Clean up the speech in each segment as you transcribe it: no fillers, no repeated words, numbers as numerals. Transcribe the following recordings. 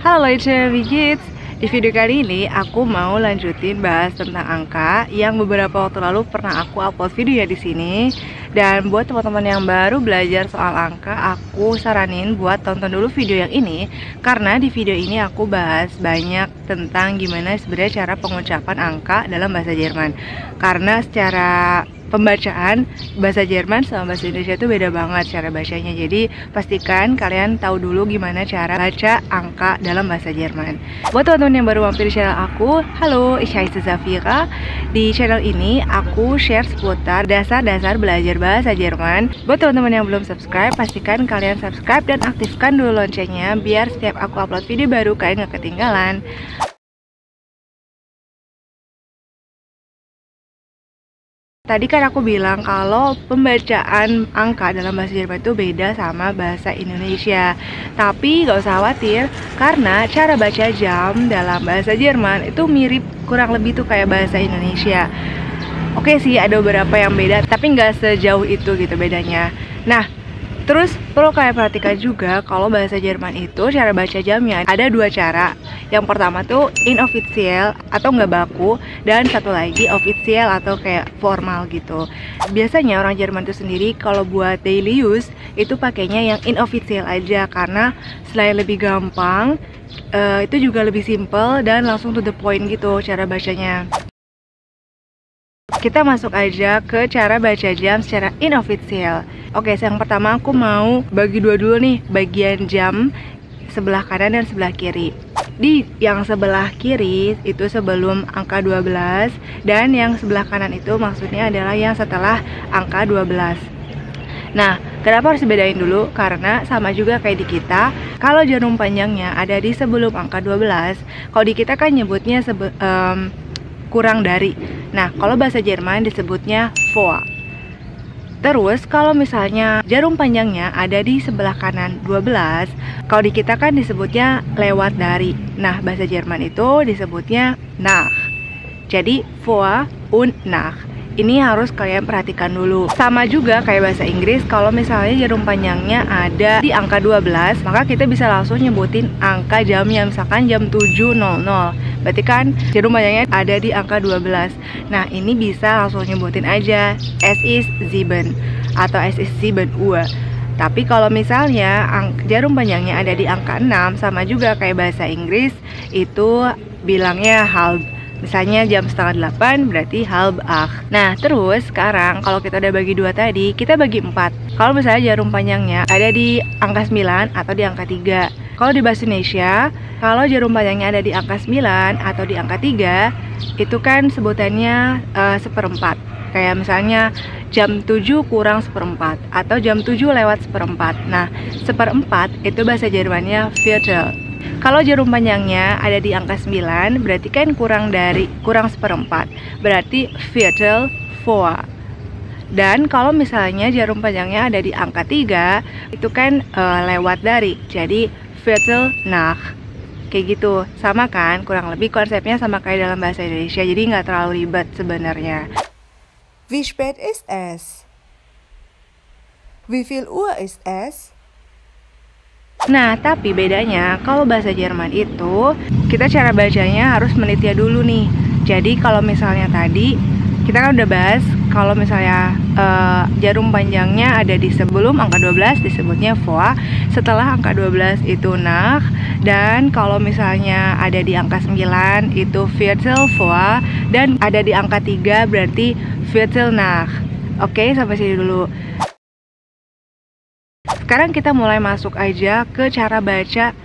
Halo Leute, wie geht's? Di video kali ini aku mau lanjutin bahas tentang angka yang beberapa waktu lalu pernah aku upload video ya di sini. Dan buat teman-teman yang baru belajar soal angka, aku saranin buat tonton dulu video yang ini karena di video ini aku bahas banyak tentang gimana sebenarnya cara pengucapan angka dalam bahasa Jerman. Karena secara pembacaan bahasa Jerman sama bahasa Indonesia itu beda banget cara bacanya. Jadi pastikan kalian tahu dulu gimana cara baca angka dalam bahasa Jerman. Buat teman-teman yang baru mampir di channel aku, halo, ich heiße Zafira. Di channel ini aku share seputar dasar-dasar belajar bahasa Jerman. Buat teman-teman yang belum subscribe, pastikan kalian subscribe dan aktifkan dulu loncengnya biar setiap aku upload video baru kalian gak ketinggalan. Tadi kan aku bilang kalau pembacaan angka dalam bahasa Jerman itu beda sama bahasa Indonesia. Tapi gak usah khawatir, karena cara baca jam dalam bahasa Jerman itu mirip kurang lebih tuh kayak bahasa Indonesia. Oke sih, ada beberapa yang beda, tapi nggak sejauh itu gitu bedanya. Nah, terus perlu kalian perhatikan juga kalau bahasa Jerman itu cara baca jamnya ada dua cara. Yang pertama tuh inofficial atau nggak baku, dan satu lagi official atau kayak formal gitu. Biasanya orang Jerman itu sendiri kalau buat daily use itu pakainya yang inofficial aja karena selain lebih gampang, itu juga lebih simple dan langsung to the point gitu cara bacanya. Kita masuk aja ke cara baca jam secara inofficial. Oke, yang pertama aku mau bagi dua dulu nih, bagian jam sebelah kanan dan sebelah kiri. Di yang sebelah kiri itu sebelum angka 12, dan yang sebelah kanan itu maksudnya adalah yang setelah angka 12. Nah, kenapa harus dibedain dulu? Karena sama juga kayak di kita, kalau jarum panjangnya ada di sebelum angka 12, kalau di kita kan nyebutnya kurang dari. Nah, kalau bahasa Jerman disebutnya vor. Terus kalau misalnya jarum panjangnya ada di sebelah kanan 12, kalau di kita kan disebutnya lewat dari. Nah, bahasa Jerman itu disebutnya nach. Jadi vor und nach. Ini harus kalian perhatikan dulu. Sama juga kayak bahasa Inggris, kalau misalnya jarum panjangnya ada di angka 12, maka kita bisa langsung nyebutin angka jamnya, misalkan jam 7.00. Berarti kan jarum panjangnya ada di angka 12. Nah, ini bisa langsung nyebutin aja es ist 7 atau es ist 7 Uhr. Tapi kalau misalnya jarum panjangnya ada di angka 6, sama juga kayak bahasa Inggris, itu bilangnya halb. Misalnya jam 7:30 berarti halb acht. Nah, terus sekarang kalau kita udah bagi dua tadi, kita bagi 4. Kalau misalnya jarum panjangnya ada di angka 9 atau di angka 3. Kalau di bahasa Indonesia, kalau jarum panjangnya ada di angka 9 atau di angka 3, itu kan sebutannya seperempat. Kayak misalnya jam 7 kurang seperempat atau jam 7 lewat seperempat. Nah, seperempat itu bahasa Jermannya Viertel. Kalau jarum panjangnya ada di angka 9, berarti kan kurang seperempat. Berarti Viertel vor. Dan kalau misalnya jarum panjangnya ada di angka 3, itu kan lewat dari. Jadi Viertel nach. Kayak gitu. Sama kan? Kurang lebih konsepnya sama kayak dalam bahasa Indonesia. Jadi nggak terlalu ribet sebenarnya. Wie spät ist es? Wie viel Uhr ist es? Nah, tapi bedanya kalau bahasa Jerman itu kita cara bacanya harus menitnya dulu nih. Jadi kalau misalnya tadi kita kan udah bahas kalau misalnya jarum panjangnya ada di sebelum angka 12 disebutnya vor, setelah angka 12 itu nach, dan kalau misalnya ada di angka 9 itu Viertel vor, dan ada di angka 3 berarti Viertel nach. Oke, sampai sini dulu. Sekarang kita mulai masuk aja ke cara baca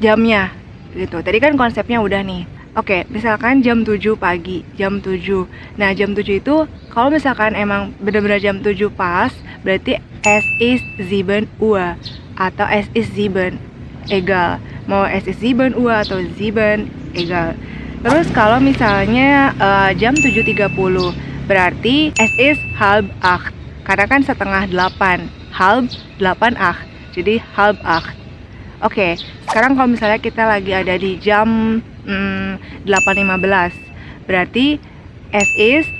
jamnya gitu. Tadi kan konsepnya udah nih. Oke, misalkan jam 7 pagi, jam 7. Nah, jam 7 itu kalau misalkan emang bener-bener jam 7 pas, berarti es ist 7 Uhr atau es ist 7 egal. Mau es ist 7 Uhr atau 7 egal. Terus kalau misalnya jam 7.30, berarti es ist halb acht. Karena kan setengah 8. Halb 8 acht. Jadi halb acht. Oke, sekarang kalau misalnya kita lagi ada di jam 8.15, berarti es ist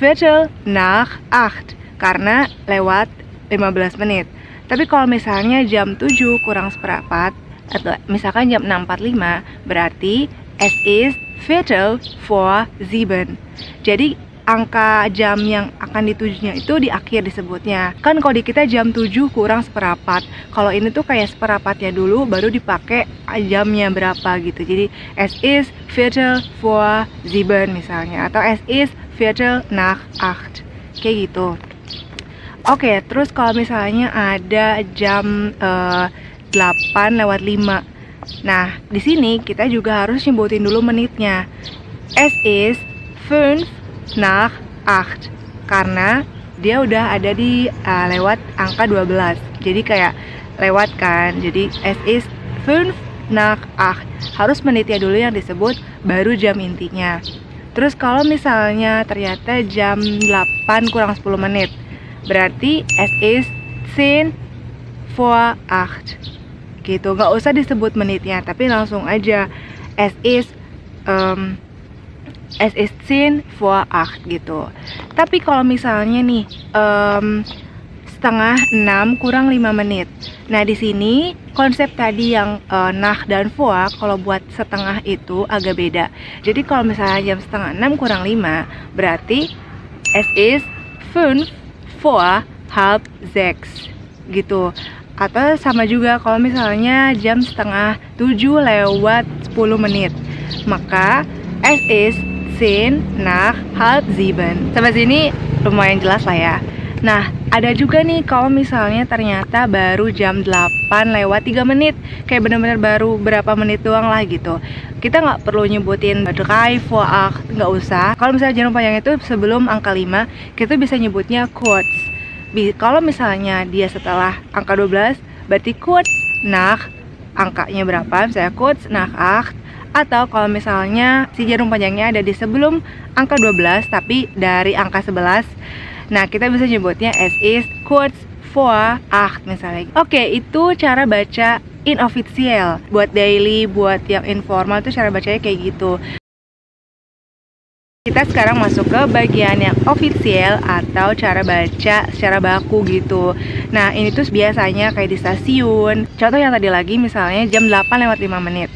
Viertel nach acht, karena lewat 15 menit. Tapi kalau misalnya jam 7 kurang seperempat, atau misalkan jam 6.45, berarti es ist Viertel vor 7. Jadi angka jam yang akan ditujunya itu di akhir disebutnya. Kan kalau di kita jam 7 kurang seperempat. Kalau ini tuh kayak seperempatnya dulu baru dipakai jamnya berapa gitu. Jadi es ist Viertel vor 7 misalnya, atau es ist Viertel nach 8. Kayak gitu. Oke, terus kalau misalnya ada jam 8:05. Nah, di sini kita juga harus nyebutin dulu menitnya. Es ist 5:08 karena dia udah ada di lewat angka 12. Jadi kayak lewat kan. Jadi es ist 5:08. Harus menitnya dulu yang disebut baru jam intinya. Terus kalau misalnya ternyata jam 8 kurang 10 menit, berarti es ist 10 vor 8 gitu. Nggak usah disebut menitnya, tapi langsung aja es ist 10 vor 8 gitu. Tapi kalau misalnya nih 5:30 kurang 5 menit. Nah, di sini konsep tadi yang nach dan vor, kalau buat setengah itu agak beda. Jadi kalau misalnya jam 5:30 kurang 5, berarti es ist 5 vor halb 6 gitu. Atau sama juga kalau misalnya jam 6:30 lewat 10 menit, maka es ist 10 nach halb 7. Sampai sini lumayan jelas lah ya. Nah, ada juga nih kalau misalnya ternyata baru jam 8 lewat 3 menit, kayak bener-bener baru berapa menit doang lah gitu. Kita nggak perlu nyebutin 3 vor 8, nggak usah. Kalau misalnya jarum panjang itu sebelum angka 5, kita bisa nyebutnya kurz. Kalau misalnya dia setelah angka 12, berarti kurz nach angkanya berapa, misalnya kurz nach 8. Atau kalau misalnya si jarum panjangnya ada di sebelum angka 12 tapi dari angka 11, nah kita bisa nyebutnya es ist kurz vor 8 misalnya. Oke, itu cara baca inofficial. Buat daily, buat yang informal tuh cara bacanya kayak gitu. Kita sekarang masuk ke bagian yang official atau cara baca secara baku gitu. Nah, ini tuh biasanya kayak di stasiun. Contoh yang tadi lagi misalnya jam 8 lewat 5 menit.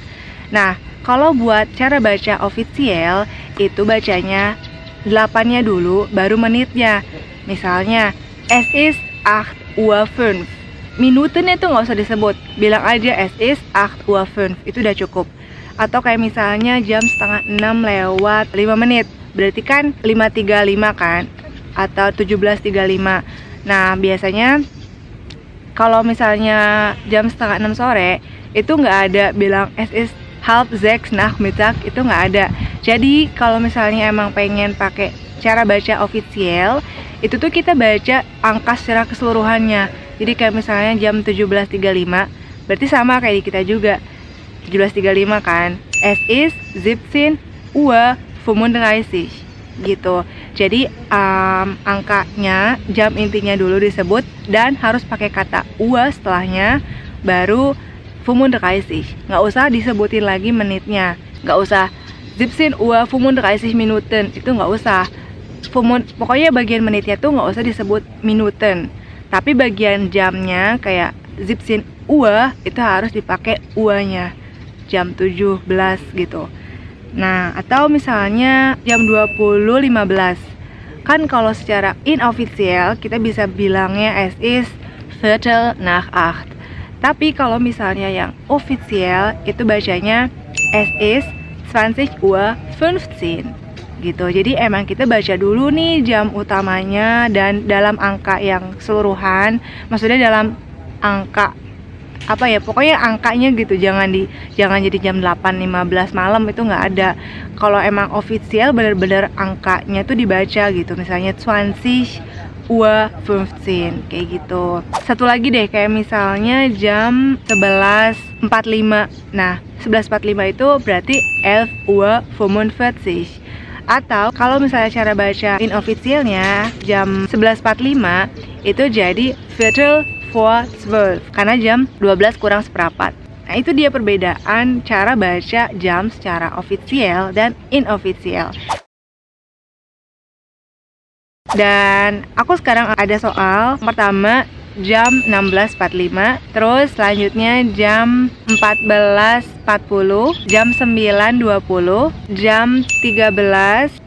Nah, kalau buat cara baca official itu bacanya 8-nya dulu baru menitnya. Misalnya es ist 8:05. Minutennya tuh nggak usah disebut. Bilang aja es ist 8:05. Itu udah cukup. Atau kayak misalnya jam 5:30 lewat 5 menit. Berarti kan 5:35 kan, atau 17:35. Nah, biasanya kalau misalnya jam 5:30 sore itu nggak ada bilang es ist halb 6 Nachmittag, itu nggak ada. Jadi kalau misalnya emang pengen pakai cara baca official, itu tuh kita baca angka secara keseluruhannya. Jadi kayak misalnya jam 17:35, berarti sama kayak di kita juga 17:35 kan. Es ist 17:35 gitu. Jadi angkanya, jam intinya dulu disebut dan harus pakai kata Uhr setelahnya, baru 35. Nggak usah disebutin lagi menitnya. Nggak usah 17:35 Minuten, itu nggak usah. Pokoknya bagian menitnya tuh nggak usah disebut Minuten. Tapi bagian jamnya kayak 17 Uhr itu harus dipakai Uhr-nya, jam 17 gitu. Nah, atau misalnya jam 20.15. Kan kalau secara inofficial kita bisa bilangnya es ist Viertel nach 8. Tapi kalau misalnya yang official itu bacanya es ist 20:15 gitu. Jadi emang kita baca dulu nih jam utamanya dan dalam angka yang keseluruhan. Maksudnya dalam angka apa ya, pokoknya angkanya gitu, jangan jadi jam 8:15 malam, itu nggak ada. Kalau emang official bener-bener angkanya tuh dibaca gitu, misalnya 20:15 kayak gitu. Satu lagi deh, kayak misalnya jam 11:45. Nah, 11:45 itu berarti 11:45. Atau kalau misalnya cara baca inofficialnya jam 11:45 itu jadi Viertel vor 12 karena jam 12 kurang seperempat. Nah, itu dia perbedaan cara baca jam secara official dan inofficial. Dan aku sekarang ada soal. Pertama, jam 16.45. Terus selanjutnya jam 14.40, jam 9.20, jam 13.50,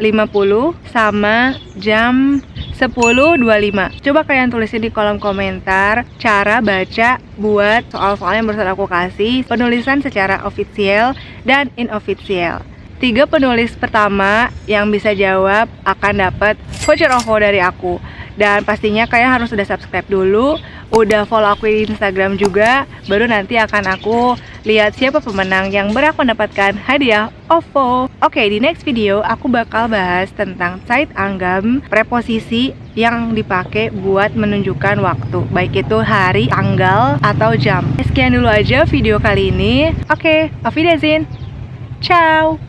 sama jam 10.25. Coba kalian tulisin di kolom komentar cara baca buat soal-soal yang barusan aku kasih, penulisan secara official dan inofficial. 3 penulis pertama yang bisa jawab akan dapat voucher OVO dari aku. Dan pastinya kalian harus sudah subscribe dulu, udah follow aku di Instagram juga, baru nanti akan aku lihat siapa pemenang yang berhak mendapatkan hadiah OVO. Oke, di next video aku bakal bahas tentang Zeit Angaben, preposisi yang dipakai buat menunjukkan waktu, baik itu hari, tanggal, atau jam. Sekian dulu aja video kali ini. Oke, auf Wiedersehen. Ciao.